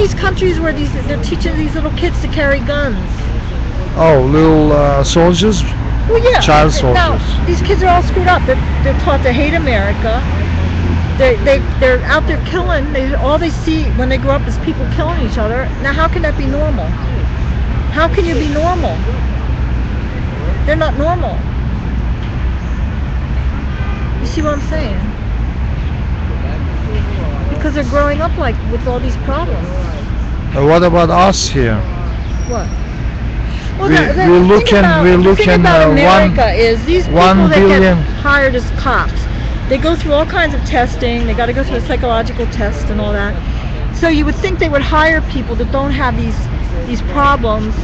these countries where they're teaching these little kids to carry guns. Oh, little soldiers, Well, yeah. child Now, soldiers. these kids are all screwed up. They're taught to hate America. They're out there killing. All they see when they grow up is people killing each other. Now, how can that be normal? How can you be normal? They're not normal. You see what I'm saying? Because they're growing up like with all these problems. What about us here? What? Well, we're the thing looking about America one, is these people 1 that billion. get hired as cops, they go through all kinds of testing. They got to go through a psychological test and all that. So you would think they would hire people that don't have these problems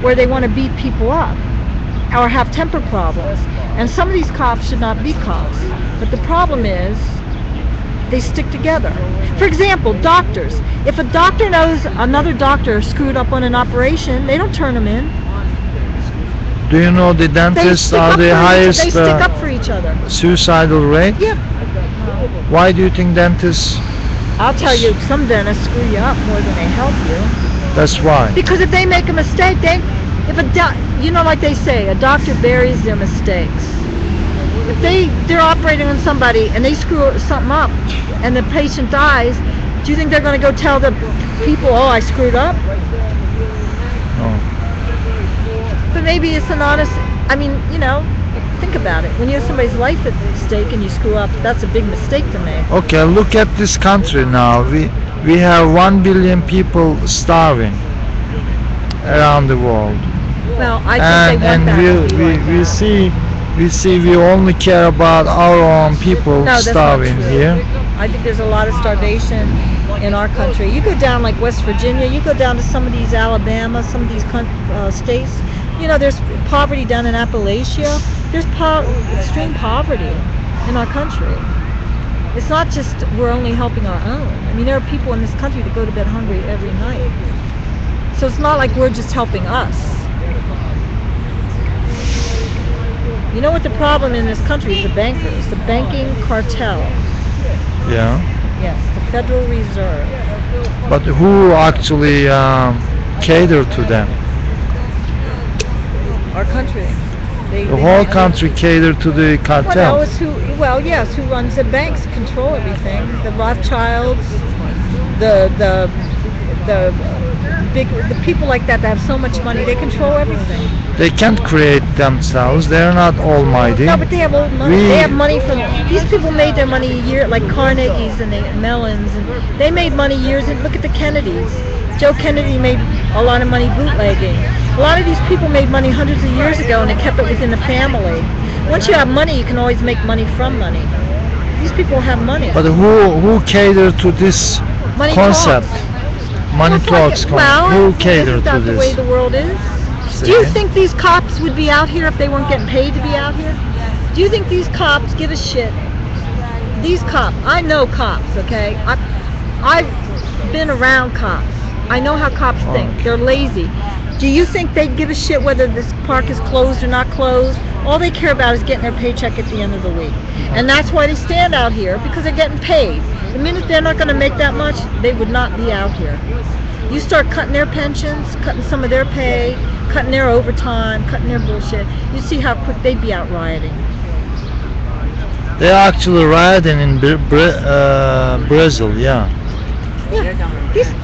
where they want to beat people up or have temper problems. And some of these cops should not be cops. But the problem is they stick together. For example, doctors. If a doctor knows another doctor screwed up on an operation, they don't turn them in. Do you know the dentists are the highest They stick up for each other. suicidal rate? Yeah. Why do you think dentists? I'll tell you, some dentists screw you up more than they help you. That's why. Because if they make a mistake, like they say, a doctor buries their mistakes. If they're operating on somebody and they screw something up and the patient dies, do you think they're going to go tell the people, oh, I screwed up? No. But maybe it's an honest, think about it. When you have somebody's life at stake and you screw up, that's a big mistake to make. Okay, look at this country now. We have 1 billion people starving around the world. Well, I think they want that to be like that. we see we only care about our own people No, that's not starving true. here. I think there's a lot of starvation in our country. You go down like West Virginia, you go down to some of these Alabama, some of these states. There's poverty down in Appalachia. There's extreme poverty in our country. It's not just we're only helping our own. There are people in this country that go to bed hungry every night. So it's not like we're just helping us. You know what the problem in this country is? The bankers, the banking cartel. Yeah. Yes, the Federal Reserve. But who actually cater to them? Our country. The whole country cater to the cartel. Yes, who runs the banks control everything. The Rothschilds, the people like that have so much money, they control everything. They can't create themselves. They're not almighty. No, but they have old money. They have money from these people made their money a year, like Carnegie's and the Mellons, and they made money years. And look at the Kennedys. Joe Kennedy made a lot of money bootlegging. A lot of these people made money hundreds of years ago, and they kept it within the family. Once you have money, you can always make money from money. These people have money. But who cater to this Money concept? talks. Money talks. Who cater isn't to that the way this? the world is? See? Do you think these cops would be out here if they weren't getting paid to be out here? Do you think these cops give a shit? These cops, I know cops, okay? I've been around cops. I know how cops think. They're lazy. Do you think they'd give a shit whether this park is closed or not closed? All they care about is getting their paycheck at the end of the week. And that's why they stand out here, because they're getting paid. The minute they're not going to make that much, they would not be out here. You start cutting their pensions, cutting some of their pay, cutting their overtime, cutting their bullshit, you see how quick they'd be out rioting. They're actually rioting in Brazil, yeah.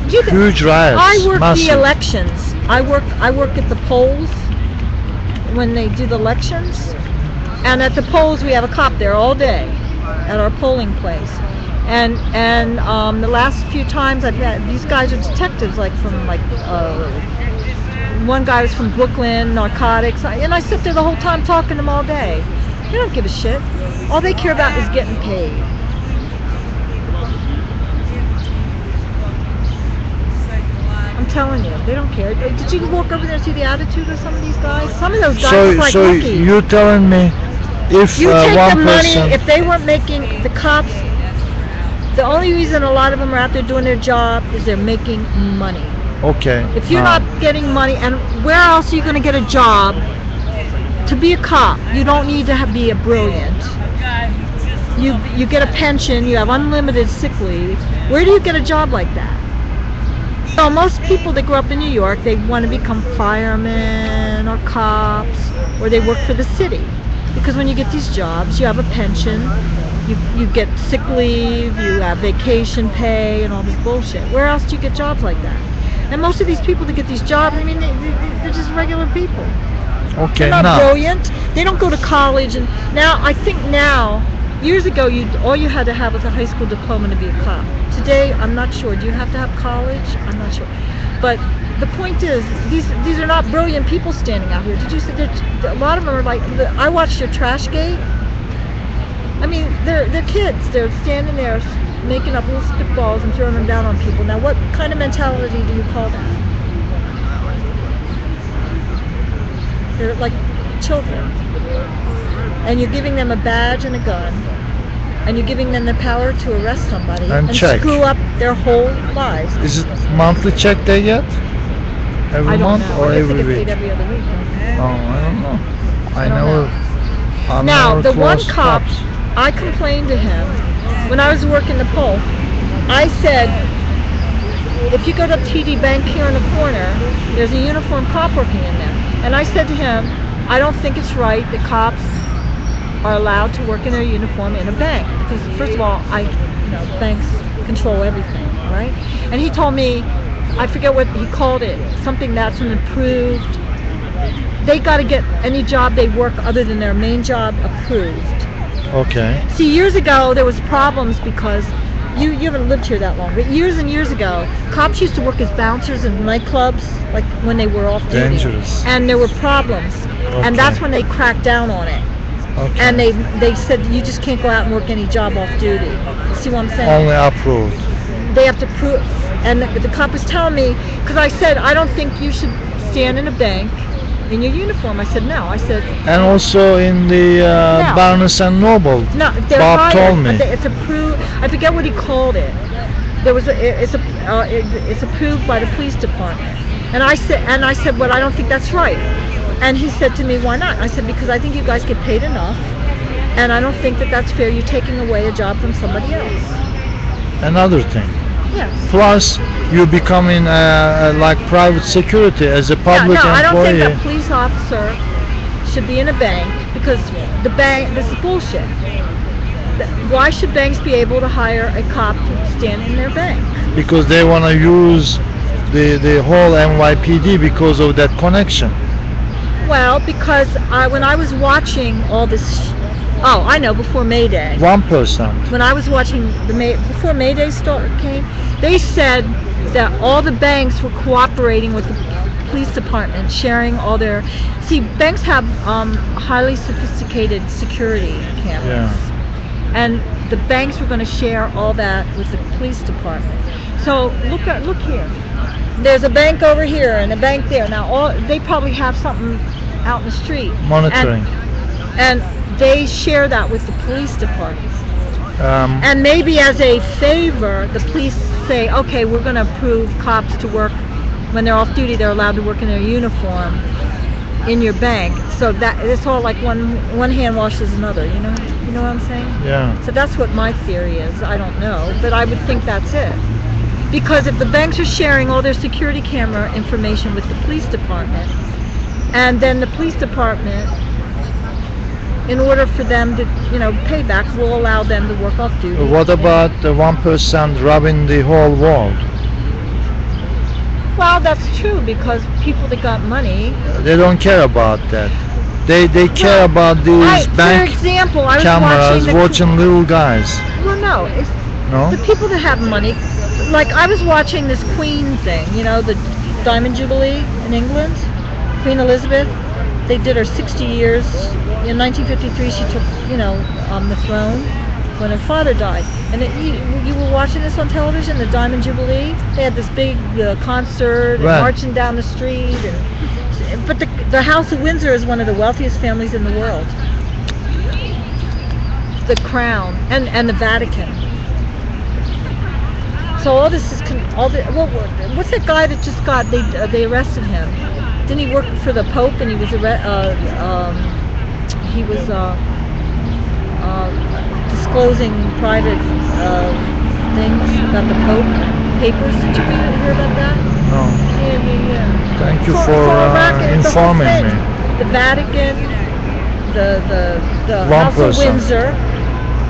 Huge riots. I work massive. the elections. I work at the polls when they do the elections, and at the polls we have a cop there all day at our polling place. And the last few times I've had, these guys are detectives, one guy was from Brooklyn, narcotics, and I sit there the whole time talking to them all day. They don't give a shit. All they care about is getting paid. I'm telling you, they don't care. Did you walk over there and see the attitude of some of these guys? Some of those guys look like monkeys. You're telling me if you take one the money, person... if they weren't making the cops, the only reason a lot of them are out there doing their job is they're making money. Okay. If you're not getting money, and where else are you going to get a job? To be a cop, you don't need to be a brilliant. You get a pension, you have unlimited sick leave. Where do you get a job like that? So most people that grow up in New York, they want to become firemen or cops, or they work for the city. Because when you get these jobs, you have a pension, you get sick leave, you have vacation pay, and all this bullshit. Where else do you get jobs like that? And most of these people that get these jobs, I mean, they're just regular people. Okay, They're not now brilliant. They don't go to college. And now, I think now, years ago, all you had to have was a high school diploma to be a cop. Today, I'm not sure. Do you have to have college? I'm not sure. But the point is, these are not brilliant people standing out here. Did you see? A lot of them are like. I watched your trash gate. I mean, they're kids. They're standing there making up little spitballs and throwing them down on people. Now, what kind of mentality do you call that? They're like children, and you're giving them a badge and a gun, and you're giving them the power to arrest somebody And and check. screw up their whole lives. is it monthly check they get? Every I don't month know. or I guess they every get paid week? every other week. Don't Oh, I don't know. I don't never. I'm Now, never the one close to cop, cops. I complained to him when I was working the pole. I said, if you go to TD Bank here in the corner, there's a uniformed cop working in there. And I said to him, I don't think it's right that cops are allowed to work in their uniform in a bank. Because first of all, banks control everything, right? And he told me, I forget what he called it, something that's an approved. They got to get any job they work other than their main job approved. Okay. See, years ago there was problems because you haven't lived here that long, but years and years ago, cops used to work as bouncers in nightclubs, like when they were off duty. Dangerous. And there were problems, and that's Okay. when they cracked down on it. Okay. And they said you just can't go out and work any job off duty. See what I'm saying? Only approved. They have to prove. And the cop was telling me, because I said I don't think you should stand in a bank in your uniform. I said no. I said And also in the No. Barnes and Noble. no. They're Bob hired. told me. It's approved. I forget what he called it. It's approved by the police department. And I said, well, I don't think that's right. And he said to me, why not? I said, because I think you guys get paid enough, and I don't think that that's fair. You're taking away a job from somebody else. Another thing. Yes. Plus, you're becoming like private security as a Yeah, public no, I don't think employee. a police officer should be in a bank because this is bullshit. Why should banks be able to hire a cop to stand in their bank? Because they want to use the whole NYPD because of that connection. Well, because when I was watching all this, I know, before May Day. 1%. When I was watching before May Day came, they said that all the banks were cooperating with the police department, sharing all their. See, banks have highly sophisticated security cameras. Yeah. And the banks were going to share all that with the police department. So look here. There's a bank over here and a bank there. Now they probably have something out in the street. Monitoring. And they share that with the police department. Um, And maybe as a favor, the police say, okay, we're going to approve cops to work when they're off duty. They're allowed to work in their uniform in your bank. So that it's all like one hand washes another. You know what I'm saying? yeah. So that's what my theory is. I don't know, but I would think that's it. Because if the banks are sharing all their security camera information with the police department, and then the police department, in order for them to, pay back, will allow them to work off duty. What about the 1% robbing the whole world? Well, that's true because people that got money. They don't care about that. They care about these For bank example, I was cameras watching little guys. Well, no, it's No? the people that have money. Like I was watching this Queen thing, the Diamond Jubilee in England, Queen Elizabeth. They did her 60 years. In 1953, she took, the throne when her father died. And you were watching this on television, the Diamond Jubilee. They had this big concert, and Right. marching down the street. But the House of Windsor is one of the wealthiest families in the world. The Crown and the Vatican. So all this is what's that guy that just got they arrested him? Didn't he work for the Pope and he was disclosing private things about the Pope? papers. Did you hear about that? No. Yeah. Thank you For for America, the whole informing thing. me. The Vatican, the One House person. of Windsor,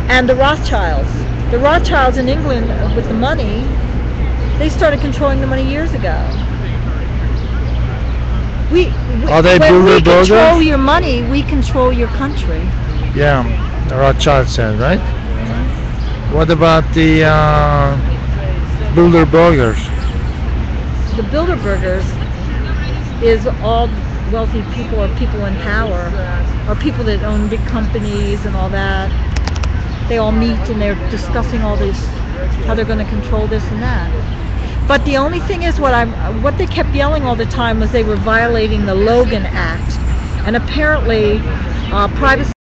and the Rothschilds. The Rothschilds in England with the money, they started controlling the money years ago. Are they When we Bilderberger? control your money, we control your country. Yeah, Rothschild said, right? What about the Bilderbergers? The Bilderbergers is all wealthy people or people in power or people that own big companies and all that. They all meet and they're discussing all this, how they're going to control this and that. But the only thing is what they kept yelling all the time was they were violating the Logan Act, and apparently privacy